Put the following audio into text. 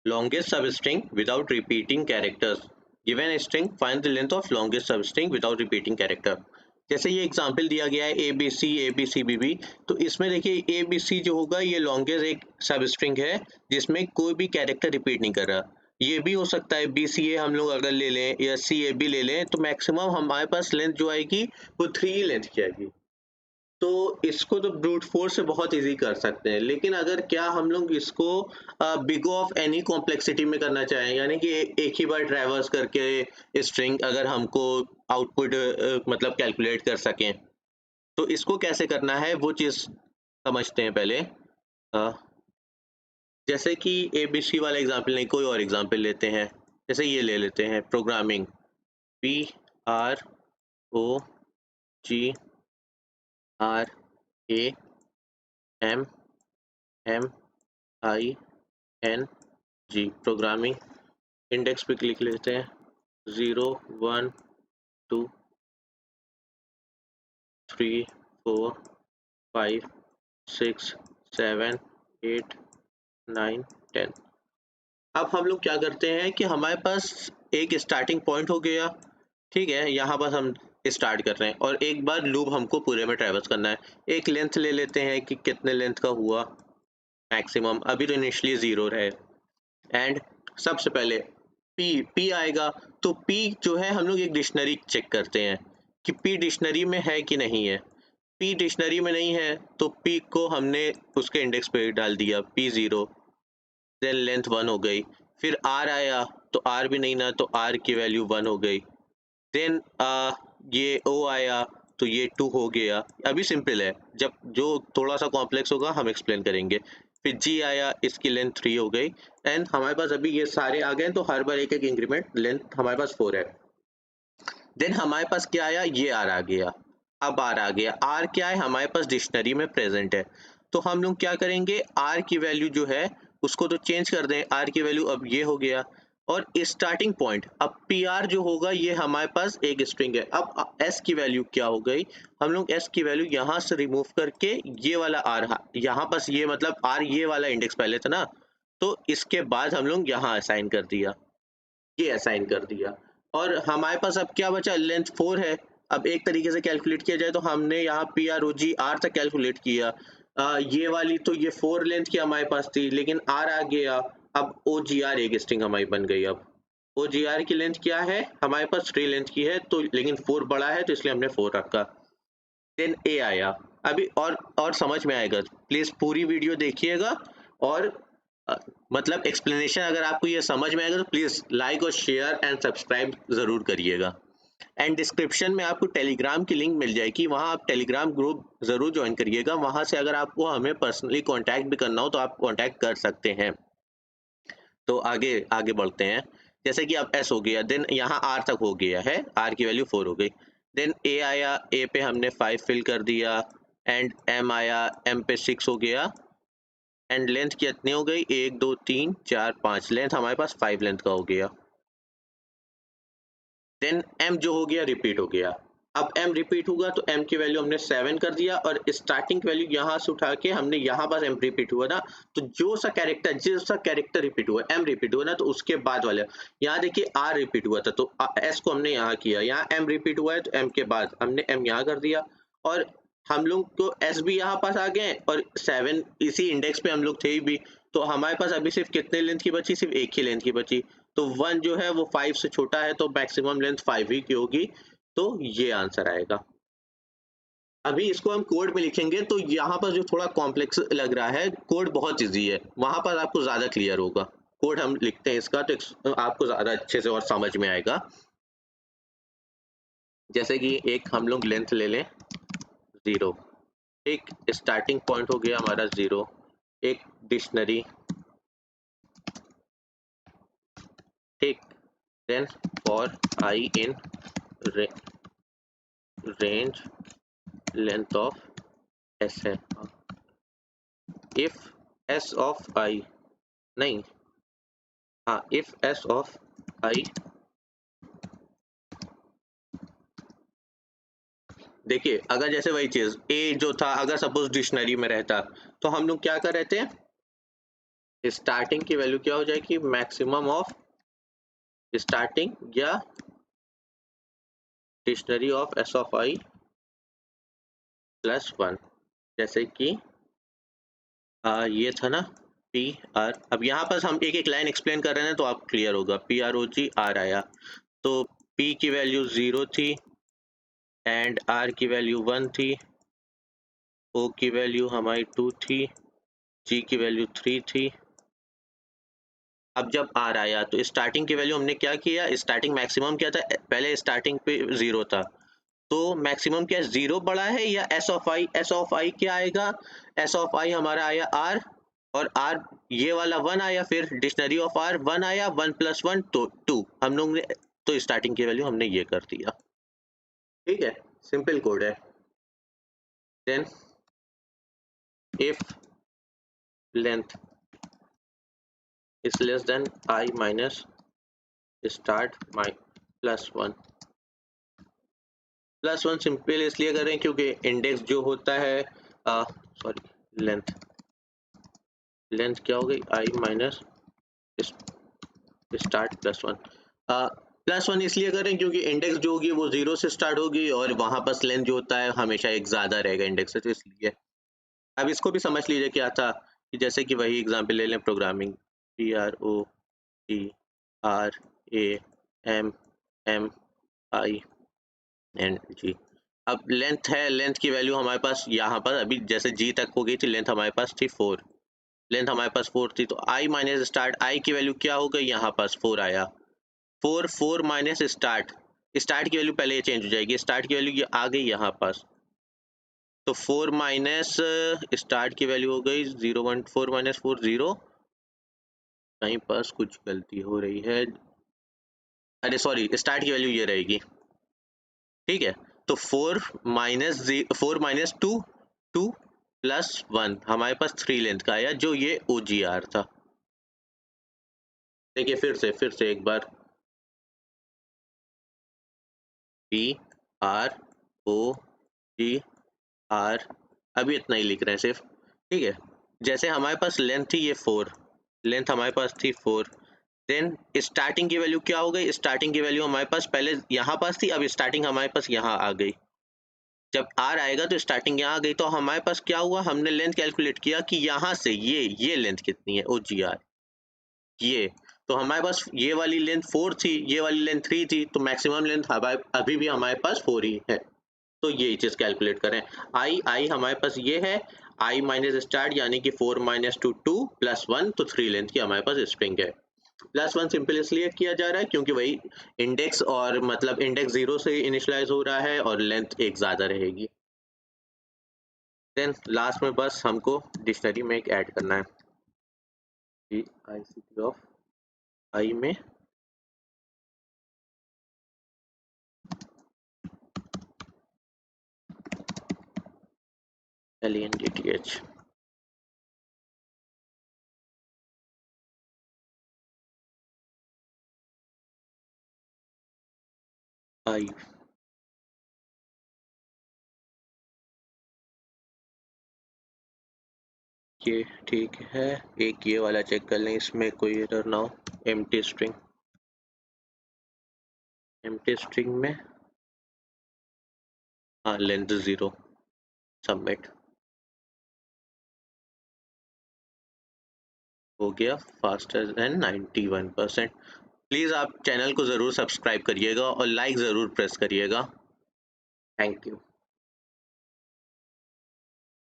longest substring without repeating characters. Given a string, find the length of longest substring without repeating character. जैसे ये example दिया गया है ABCBB, तो इसमें देखिए ABC जो होगा ये लॉन्गेस्ट एक सबस्ट्रिंग है जिसमें कोई भी कैरेक्टर रिपीट नहीं कर रहा। ये भी हो सकता है BCA हम लोग अगर ले लें या CAB ले लें तो मैक्सिमम हमारे पास लेंथ जो आएगी वो 3 ही लेंथ की आएगी। तो इसको तो ब्रूट फोर्स से बहुत इजी कर सकते हैं, लेकिन अगर क्या हम लोग इसको बिग ऑफ एनी कॉम्प्लेक्सिटी में करना चाहें, यानी कि एक ही बार ट्रैवर्स करके स्ट्रिंग अगर हमको आउटपुट मतलब कैलकुलेट कर सकें, तो इसको कैसे करना है वो चीज़ समझते हैं पहले। जैसे कि ABC वाला एग्जांपल नहीं, कोई और एग्जांपल लेते हैं। जैसे ये ले लेते हैं प्रोग्रामिंग, PROGRAMING, प्रोग्रामिंग। इंडेक्स पे लिख लेते हैं 0 1 2 3 4 5 6 7 8 9 10। अब हम लोग क्या करते हैं कि हमारे पास एक स्टार्टिंग पॉइंट हो गया, ठीक है, यहाँ पर हम स्टार्ट कर रहे हैं और एक बार लूप हमको पूरे में ट्रैवर्स करना है। एक लेंथ ले लेते हैं कि कितने लेंथ का हुआ मैक्सिमम, अभी तो इनिशियली 0 है। एंड सबसे पहले पी आएगा, तो पी जो है हम लोग एक डिक्शनरी चेक करते हैं कि पी डिक्शनरी में है कि नहीं है। पी डिक्शनरी में नहीं है तो पी को हमने उसके इंडेक्स पे डाल दिया P0, देन लेंथ 1 हो गई। फिर आर आया तो आर भी नहीं ना, तो आर की वैल्यू 1 हो गई। देन ये ओ आया तो ये 2 हो गया। अभी सिंपल है, जब जो थोड़ा सा कॉम्प्लेक्स होगा हम एक्सप्लेन करेंगे। फिर जी आया, इसकी लेंथ 3 हो गई। एंड हमारे पास अभी ये सारे आ गए, तो हर बार एक एक इंक्रीमेंट, लेंथ हमारे पास 4 है। देन हमारे पास क्या आया, ये आर आ गया। अब आर आ गया, आर क्या है हमारे पास डिक्शनरी में प्रेजेंट है, तो हम लोग क्या करेंगे, आर की वैल्यू जो है उसको तो चेंज कर दें। आर की वैल्यू अब ये हो गया और स्टार्टिंग पॉइंट अब पी आर जो होगा ये हमारे पास एक स्ट्रिंग है। अब एस की वैल्यू क्या हो गई, हम लोग एस की वैल्यू यहाँ से रिमूव करके ये वाला आर यहाँ पास, ये मतलब आर ये वाला इंडेक्स पहले था ना, तो इसके बाद हम लोग यहाँ असाइन कर दिया, ये असाइन कर दिया। और हमारे पास अब क्या बचा, लेंथ 4 है। अब एक तरीके से कैलकुलेट किया जाए तो हमने यहाँ P R O G R तक कैलकुलेट किया। ये वाली तो ये 4 लेंथ की हमारे पास थी, लेकिन आर आ गया। अब ओ जी आर एक स्ट्रिंग हमारी बन गई। अब ओ जी आर की लेंथ क्या है हमारे पास, 3 लेंथ की है, तो लेकिन 4 बड़ा है तो इसलिए हमने 4 रखा। देन ए आया। अभी और समझ में आएगा, प्लीज पूरी वीडियो देखिएगा। और अ, मतलब एक्सप्लेनेशन अगर आपको ये समझ में आएगा तो प्लीज लाइक और शेयर एंड सब्सक्राइब जरूर करिएगा। एंड डिस्क्रिप्शन में आपको टेलीग्राम की लिंक मिल जाएगी, वहाँ आप टेलीग्राम ग्रुप जरूर ज्वाइन करिएगा। वहाँ से अगर आपको हमें पर्सनली कांटेक्ट भी करना हो तो आप कांटेक्ट कर सकते हैं। तो आगे आगे बढ़ते हैं। जैसे कि अब एस हो गया, देन यहाँ आर तक हो गया है, आर की वैल्यू 4 हो गई। देन ए आया, ए पे हमने 5 फिल कर दिया। एंड एम आया, एम पे 6 हो गया। एंड लेंथ कितनी हो गई, 1 2 3 4 5, लेंथ हमारे पास 5 लेंथ का हो गया। देन एम जो हो गया रिपीट हो गया। अब एम रिपीट होगा तो एम की वैल्यू हमने 7 कर दिया, और स्टार्टिंग वैल्यू यहाँ से उठा के हमने यहाँ पास एम रिपीट हुआ ना, तो जिस सा कैरेक्टर रिपीट हुआ, एम रिपीट हुआ ना, तो उसके बाद वाले, यहाँ देखिए आर रिपीट हुआ था तो एस को हमने यहाँ किया, यहाँ एम रिपीट हुआ है तो एम के बाद हमने एम यहाँ कर दिया। और हम लोग तो एस भी यहाँ पास आ गए और 7 इसी इंडेक्स पे हम लोग थे ही भी, तो हमारे पास अभी सिर्फ कितने लेंथ की बची, सिर्फ एक ही लेंथ की बची। तो 1 जो है वो 5 से छोटा है, तो मैक्सिमम लेंथ 5 ही की होगी, तो ये आंसर आएगा। अभी इसको हम कोड में लिखेंगे तो यहाँ पर जो थोड़ा कॉम्प्लेक्स लग रहा है, कोड बहुत इजी है, वहां पर आपको ज्यादा क्लियर होगा। कोड हम लिखते हैं इसका तो आपको ज्यादा अच्छे से और समझ में आएगा। जैसे कि एक हम लोग लेंथ ले लें 0, एक स्टार्टिंग पॉइंट हो गया हमारा 0, एक डिक्शनरी, ठीक। Then for I in range length of S है। इफ एस ऑफ आई, नहीं, हाँ, इफ एस ऑफ आई, देखिए अगर जैसे वही चीज ए जो था अगर सपोज डिक्शनरी में रहता तो हम लोग क्या कर रहे थे, स्टार्टिंग की वैल्यू क्या हो जाएगी, मैक्सिमम ऑफ स्टार्टिंग या dictionary of S of I plus 1। जैसे कि ये था ना पी आर। अब यहाँ पर हम एक एक लाइन एक्सप्लेन कर रहे हैं तो आप क्लियर होगा। P R O G R आया तो पी की वैल्यू 0 थी एंड आर की वैल्यू 1 थी, ओ की वैल्यू हमारी 2 थी, जी की वैल्यू 3 थी। अब जब आर आया तो स्टार्टिंग की वैल्यू हमने क्या किया, स्टार्टिंग मैक्सिमम क्या था, पहले स्टार्टिंग पे 0 था तो मैक्सिमम क्या 0 बड़ा है या S of I, S of I क्या आएगा, एस ऑफ आई हमारा आया आर और आर ये वाला 1 आया, फिर डिक्शनरी ऑफ आर 1 आया, 1 + 1 तो 2 हम लोग ने, तो स्टार्टिंग की वैल्यू हमने ये कर दिया। ठीक है, सिंपल कोड है। Then if length is less than I minus start my +1। +1 simple इसलिए कर रहे हैं क्योंकि इंडेक्स जो होता है सॉरी लेंथ, लेंथ क्या हो गई आई माइनस स्टार्ट +1। +1 इसलिए कर रहे हैं क्योंकि इंडेक्स जो होगी वो 0 से स्टार्ट होगी और वहां पर लेंथ जो होता है हमेशा एक ज्यादा रहेगा इंडेक्स से, तो इसलिए। अब इसको भी समझ लीजिए क्या था कि जैसे कि वही एग्जांपल ले लें प्रोग्रामिंग, PROGRAMING। अब लेंथ है, लेंथ की वैल्यू हमारे पास यहाँ पर अभी जैसे जी तक हो गई थी, लेंथ हमारे पास थी 4, लेंथ हमारे पास 4 थी तो आई माइनस स्टार्ट, आई की वैल्यू क्या हो गई यहाँ पास 4 आया, 4 माइनस स्टार्ट, स्टार्ट की वैल्यू पहले ये चेंज हो जाएगी, स्टार्ट की वैल्यू आ गई यहाँ पास तो 4 माइनस स्टार्ट की वैल्यू हो गई 0 1 4 माइनस 4 0। कहीं पास कुछ गलती हो रही है, अरे सॉरी स्टार्ट की वैल्यू ये रहेगी। ठीक है तो 4 + 1 हमारे पास 3 लेंथ का आया जो ये OGR था। देखिए फिर से एक बार PROGR, अभी इतना ही लिख रहे हैं सिर्फ। ठीक है, जैसे हमारे पास लेंथ थी ये 4, लेंथ हमारे पास थी 4, देन स्टार्टिंग की वैल्यू क्या हो गई, स्टार्टिंग की वैल्यू हमारे पास पहले यहाँ पास थी, अब स्टार्टिंग हमारे पास यहाँ आ गई। जब आर आएगा तो स्टार्टिंग यहाँ आ गई तो हमारे पास क्या हुआ, हमने लेंथ कैलकुलेट किया कि यहाँ से ये लेंथ कितनी है OGR ये, तो हमारे पास ये वाली लेंथ 4 थी, ये वाली लेंथ 3 थी, तो मैक्सिमम लेंथ अभी भी हमारे पास 4 ही है। तो ये चीज कैलकुलेट करें, आई हमारे पास ये है, आई माइनस स्टार्ट यानी कि 4 - 2 2 + 1 तो 3 लेंथ की हमारे पास स्ट्रिंग है। +1 सिंपल इसलिए किया जा रहा है क्योंकि वही इंडेक्स और मतलब इंडेक्स 0 से इनिशियलाइज हो रहा है और लेंथ एक ज्यादा रहेगी। देन लास्ट में बस हमको डिक्शनरी में एक ऐड करना है, ICT ऑफ आई में LENDTH। आई ये ठीक है, एक ये वाला चेक कर लें इसमें कोई एरर ना हो, एम्प्टी स्ट्रिंग, एम्प्टी स्ट्रिंग में हाँ लेंथ 0, सबमिट हो गया फास्टर देन 91%। प्लीज़ आप चैनल को ज़रूर सब्सक्राइब करिएगा और लाइक ज़रूर प्रेस करिएगा। Thank you.